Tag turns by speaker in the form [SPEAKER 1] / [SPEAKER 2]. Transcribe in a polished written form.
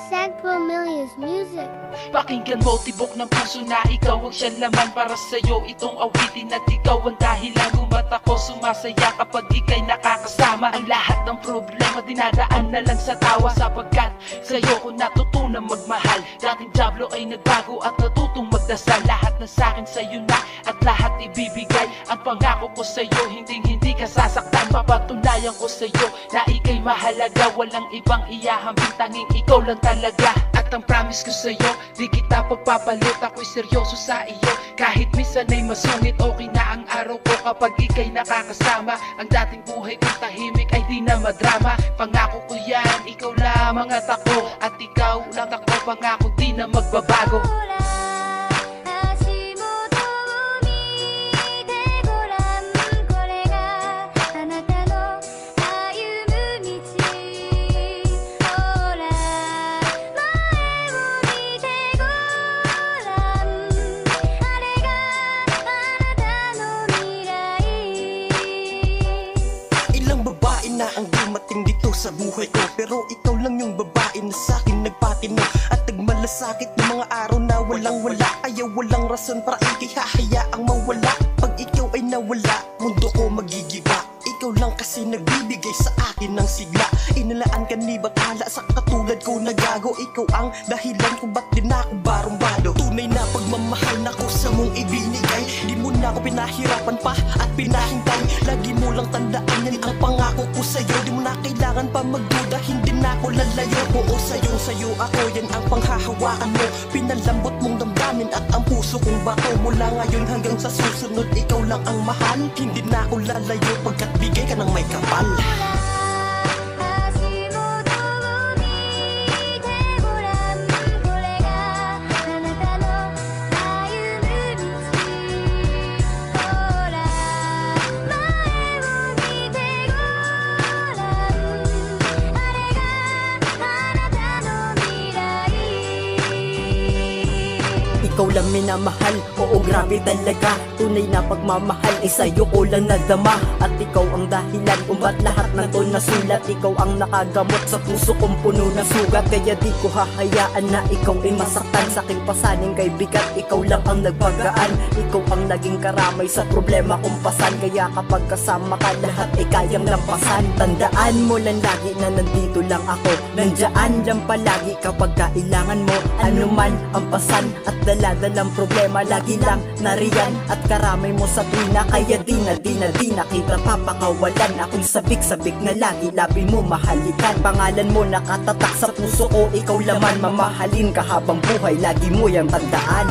[SPEAKER 1] Sagpo Milia's music.
[SPEAKER 2] Pakinggan mo, tibok ng puso na ikaw ang siyang laman. Para sa'yo itong awitin at ikaw ang dahilan kung ba't ako sumasaya kapag ika'y nakakasama. Ang lahat ng problema dinadaan na lang sa tawa, sapagkat sa'yo ko natutunan magmahal. Dating Diablo ay nagbago at natutong magdasal. Lahat na sa'kin sa'yo na at lahat ibibigay. Ang pangako ko sa'yo, hindi ka sasaktan. Papatunayan ko sa'yo na ika'y mahalaga. Walang ibang iyahambing, tanging ikaw lang talaga. At ang promise ko sa'yo, di kita pagpapalit. Ako'y seryoso sa iyo, kahit minsan ay masungit. Okay na ang araw ko kapag ika'y nakakasama. Ang dating buhay kong tahimik ay di na madrama. Pangako ko yan, ikaw lamang at ako. At ikaw lang ako, pangako di na magbabago.
[SPEAKER 3] Na ang dumating dito sa buhay ko, pero ikaw lang yung babae na sa'kin nagpatino at nagmalasakit ng mga araw na walang wala. Ayaw walang rason para ika'y hahayaang mawala. Pag ikaw ay nawala, mundo ko magigiba. Ikaw lang kasi nagbibigay sa akin ng sigla. Inalaan ka ni batala sa katulad ko na gago. Ikaw ang dahilan kung ba't din ako barumbado. Tunay na pagmamahal na ko sa mong ibinigay. Di mo na ako pinahirapan pa at pinahintay. Lagi mo lang tandaan yan ang pangako ko sa'yo. Di mo na kailangan pa magduda, hindi na ako lalayo. Oo, sa'yo ako, yan ang panghahawakan mo. Pinalambot mong damdamin at ang puso kong bato. Mula ngayon hanggang sa susunod, ikaw lang ang mahal. Hindi na ako lalayo pagkat bigay ka ng may kapal.
[SPEAKER 4] Ikaw lang minamahal, oo grabe talaga. Tunay na pagmamahal ay sa'yo ko lang nadama. At ikaw ang dahilan kung ba't lahat ng to nasulat. Ikaw ang nakagamot sa puso kong puno na sugat. Kaya di ko hahayaan na ikaw ay masaktan. Sa aking pasaning kay bigat, ikaw lang ang nagpagaan. Ikaw ang naging karamay sa problema kong pasan. Kaya kapag kasama ka, lahat ay kayang lampasan. Tandaan mo lang lagi na nandito lang ako. Nandyan lang palagi kapag kailangan mo. Ano man ang pasan at daladalang problema, lagi lang nariyan at karamay mo sa tuwina. Kaya di na kita papakawalan. Ako'y sabik-sabik na lagi labi mo mahalikan. Pangalan mo nakatatak sa puso ko, ikaw laman mamahalin ka habang buhay. Lagi mo yang tandaan.